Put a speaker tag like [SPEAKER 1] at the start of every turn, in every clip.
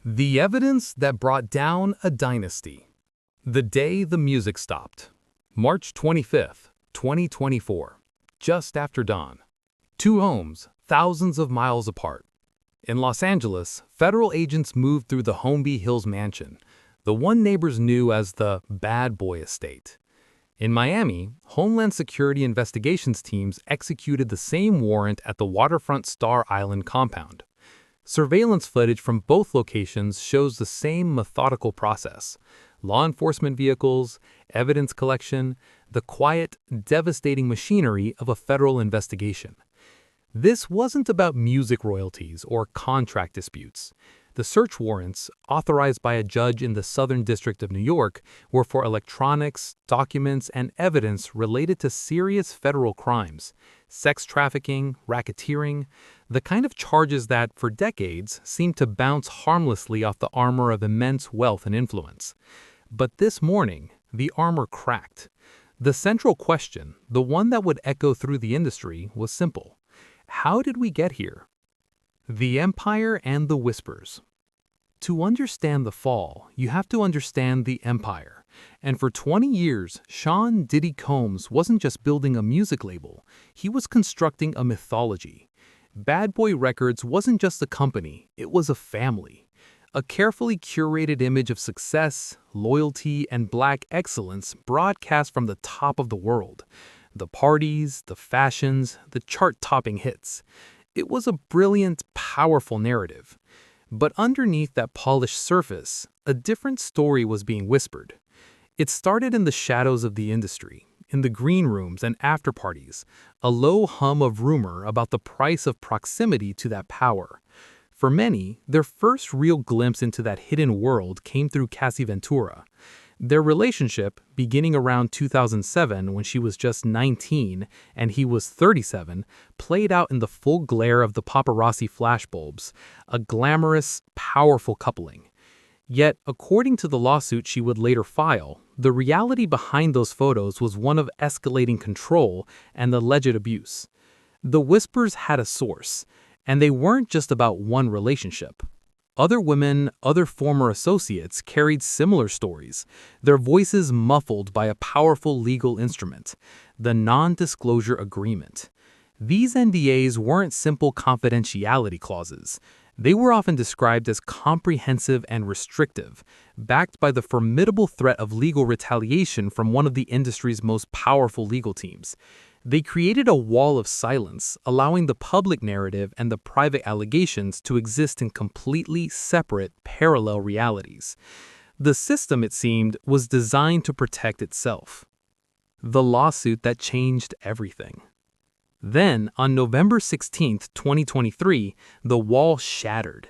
[SPEAKER 1] The evidence that brought down a dynasty. The day the music stopped. March 25th, 2024. Just after dawn. Two homes, thousands of miles apart. In Los Angeles, federal agents moved through the Holmby Hills mansion, the one neighbors knew as the Bad Boy Estate. In Miami, Homeland Security investigations teams executed the same warrant at the waterfront Star Island compound. Surveillance footage from both locations shows the same methodical process: law enforcement vehicles, evidence collection, the quiet, devastating machinery of a federal investigation. This wasn't about music royalties or contract disputes. The search warrants, authorized by a judge in the Southern District of New York, were for electronics, documents, and evidence related to serious federal crimes: sex trafficking, racketeering, the kind of charges that, for decades, seemed to bounce harmlessly off the armor of immense wealth and influence. But this morning, the armor cracked. The central question, the one that would echo through the industry, was simple: how did we get here? The Empire and the Whispers. To understand the fall, you have to understand the empire. And for 20 years, Sean "Diddy" Combs wasn't just building a music label, he was constructing a mythology. Bad Boy Records wasn't just a company, it was a family. A carefully curated image of success, loyalty, and black excellence broadcast from the top of the world. The parties, the fashions, the chart-topping hits. It was a brilliant, powerful narrative. But underneath that polished surface, a different story was being whispered. It started in the shadows of the industry, in the green rooms and after-parties, a low hum of rumor about the price of proximity to that power. For many, their first real glimpse into that hidden world came through Cassie Ventura. Their relationship, beginning around 2007 when she was just 19 and he was 37, played out in the full glare of the paparazzi flashbulbs, a glamorous, powerful coupling. Yet, according to the lawsuit she would later file, the reality behind those photos was one of escalating control and alleged abuse. The whispers had a source, and they weren't just about one relationship. Other women, other former associates carried similar stories, their voices muffled by a powerful legal instrument, the non-disclosure agreement. These NDAs weren't simple confidentiality clauses. They were often described as comprehensive and restrictive, backed by the formidable threat of legal retaliation from one of the industry's most powerful legal teams. They created a wall of silence, allowing the public narrative and the private allegations to exist in completely separate, parallel realities. The system, it seemed, was designed to protect itself. The lawsuit that changed everything. Then, on November 16, 2023, the wall shattered.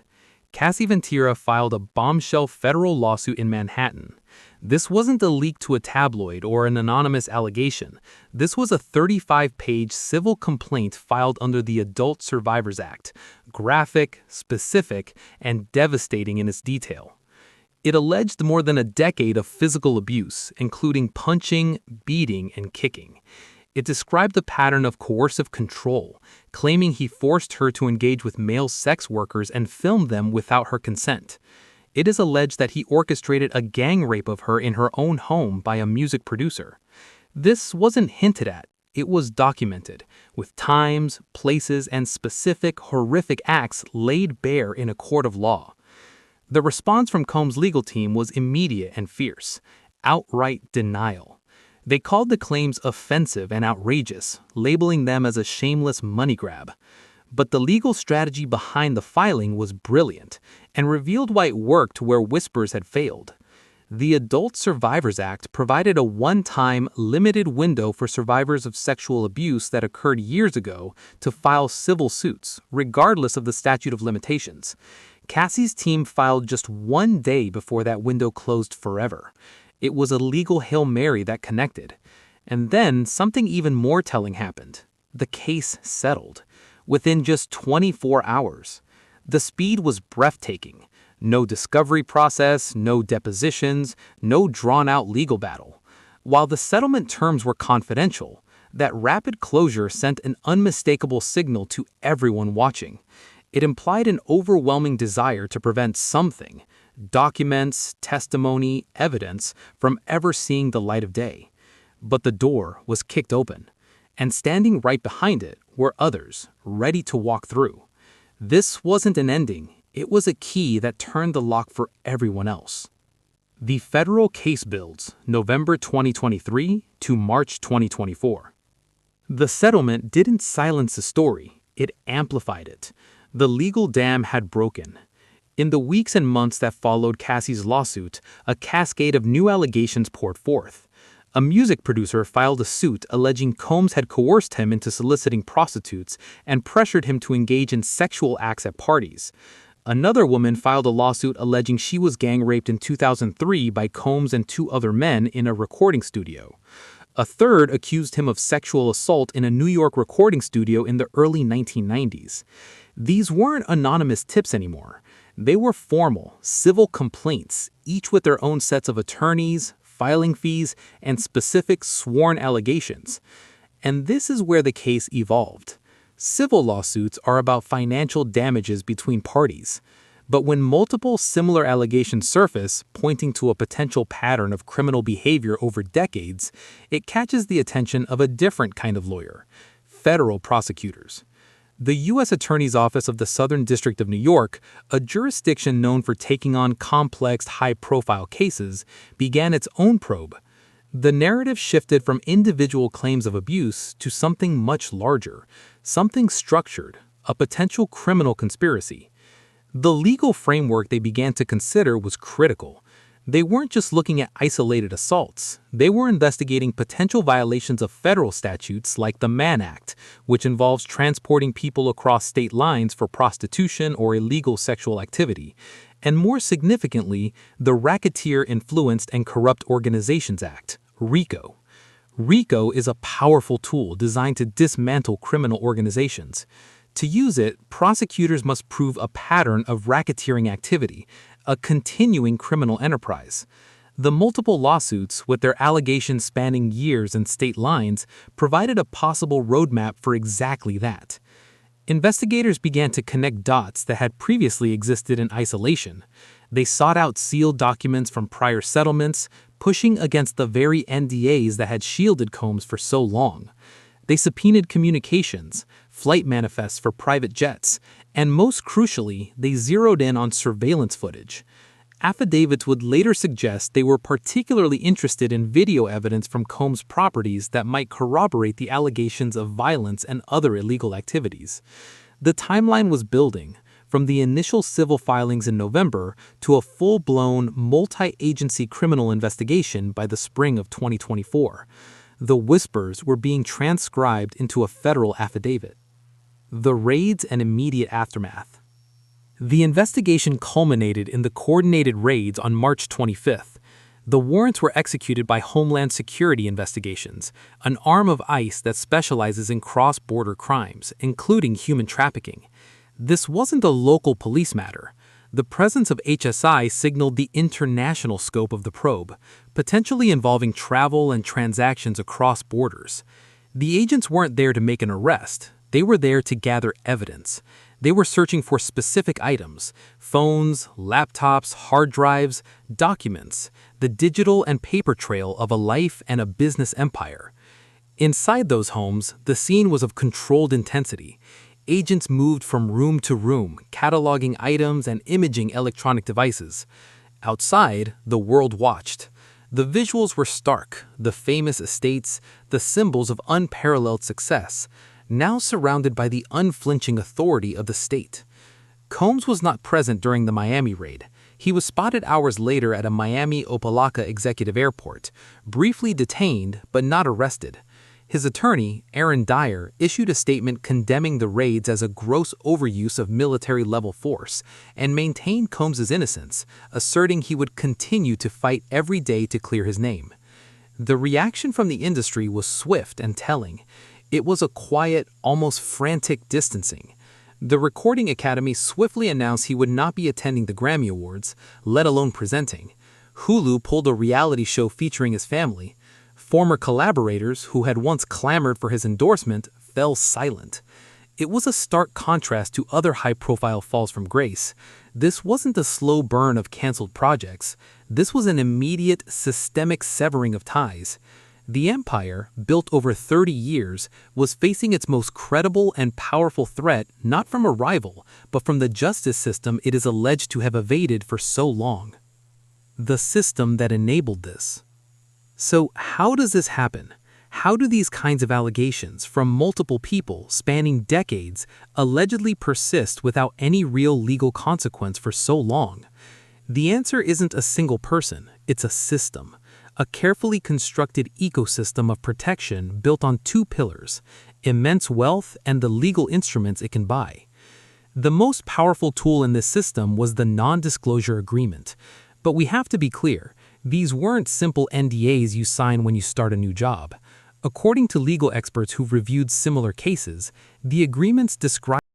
[SPEAKER 1] Cassie Ventura filed a bombshell federal lawsuit in Manhattan. This wasn't a leak to a tabloid or an anonymous allegation. This was a 35-page civil complaint filed under the Adult Survivors Act, graphic, specific, and devastating in its detail. It alleged more than a decade of physical abuse, including punching, beating, and kicking. It described the pattern of coercive control, claiming he forced her to engage with male sex workers and filmed them without her consent. It is alleged that he orchestrated a gang rape of her in her own home by a music producer. This wasn't hinted at, it was documented, with times, places, and specific horrific acts laid bare in a court of law. The response from Combs' legal team was immediate and fierce: outright denial. They called the claims offensive and outrageous, labeling them as a shameless money grab. But the legal strategy behind the filing was brilliant and revealed why it worked where whispers had failed. The Adult Survivors Act provided a one-time, limited window for survivors of sexual abuse that occurred years ago to file civil suits, regardless of the statute of limitations. Cassie's team filed just one day before that window closed forever. It was a legal Hail Mary that connected. And then something even more telling happened. The case settled. Within just 24 hours. The speed was breathtaking. No discovery process, no depositions, no drawn-out legal battle. While the settlement terms were confidential, that rapid closure sent an unmistakable signal to everyone watching.
[SPEAKER 2] It implied an overwhelming desire to prevent something, documents, testimony, evidence, from ever seeing the light of day. But the door was kicked open, and standing right behind it were others, ready to walk through. This wasn't an ending, it was a key that turned the lock for everyone else. The federal case builds, November 2023 to March 2024. The settlement didn't silence the story, it amplified it. The legal dam had broken. In the weeks and months that followed Cassie's lawsuit, a cascade of new allegations poured forth. A music producer filed a suit alleging Combs had coerced him into soliciting prostitutes and pressured him to engage in sexual acts at parties. Another woman filed a lawsuit alleging she was gang raped in 2003 by Combs and 2 other men in a recording studio. A third accused him of sexual assault in a New York recording studio in the early 1990s. These weren't anonymous tips anymore. They were formal, civil complaints, each with their own sets of attorneys, filing fees, and specific sworn allegations. And this is where the case evolved. Civil lawsuits are about financial damages between parties. But when multiple similar allegations surface, pointing to a potential pattern of criminal behavior over decades, it catches the attention of a different kind of lawyer: federal prosecutors. The U.S. Attorney's Office of the Southern District of New York, a jurisdiction known for taking on complex, high-profile cases, began its own probe. The narrative shifted from individual claims of abuse to something much larger, something structured, a potential criminal conspiracy. The legal framework they began to consider was critical. They weren't just looking at isolated assaults. They were investigating potential violations of federal statutes like the Mann Act, which involves transporting people across state lines for prostitution or illegal sexual activity, and more significantly, the Racketeer Influenced and Corrupt Organizations Act, RICO. RICO is a powerful tool designed to dismantle criminal organizations. To use it, prosecutors must prove a pattern of racketeering activity, a continuing criminal enterprise. The multiple lawsuits, with their allegations spanning years and state lines, provided a possible roadmap for exactly that. Investigators began to connect dots that had previously existed in isolation. They sought out sealed documents from prior settlements, pushing against the very NDAs that had shielded Combs for so long. They subpoenaed communications, flight manifests for private jets, and most crucially, they zeroed in on surveillance footage. Affidavits would later suggest they were particularly interested in video evidence from Combs' properties that might corroborate the allegations of violence and other illegal activities. The timeline was building, from the initial civil filings in November to a full-blown, multi-agency criminal investigation by the spring of 2024. The whispers were being transcribed into a federal affidavit. The raids and immediate aftermath. The investigation culminated in the coordinated raids on March 25th. The warrants were executed by Homeland Security Investigations, an arm of ICE that specializes in cross-border crimes, including human trafficking. This wasn't a local police matter. The presence of HSI signaled the international scope of the probe, potentially involving travel and transactions across borders. The agents weren't there to make an arrest. They were there to gather evidence. They were searching for specific items: phones, laptops, hard drives, documents, the digital and paper trail of a life and a business empire. Inside those homes, the scene was of controlled intensity. Agents moved from room to room, cataloging items and imaging electronic devices. Outside, the world watched. The visuals were stark: the famous estates, the symbols of unparalleled success, now surrounded by the unflinching authority of the state. Combs was not present during the Miami raid. He was spotted hours later at a Miami Opa-locka executive airport, briefly detained but not arrested. His attorney, Aaron Dyer, issued a statement condemning the raids as a gross overuse of military-level force and maintained Combs' innocence, asserting he would continue to fight every day to clear his name. The reaction from the industry was swift and telling. It was a quiet, almost frantic distancing. The Recording Academy swiftly announced he would not be attending the Grammy Awards, let alone presenting. Hulu pulled a reality show featuring his family. Former collaborators who had once clamored for his endorsement fell silent. It was a stark contrast to other high-profile falls from grace. This wasn't a slow burn of canceled projects. This was an immediate, systemic severing of ties. The empire, built over 30 years, was facing its most credible and powerful threat not from a rival, but from the justice system it is alleged to have evaded for so long. The system that enabled this. So how does this happen? How do these kinds of allegations from multiple people spanning decades allegedly persist without any real legal consequence for so long? The answer isn't a single person, it's a system, a carefully constructed ecosystem of protection built on two pillars: immense wealth and the legal instruments it can buy. The most powerful tool in this system was the non-disclosure agreement. But we have to be clear, these weren't simple NDAs you sign when you start a new job. According to legal experts who've reviewed similar cases, the agreements describe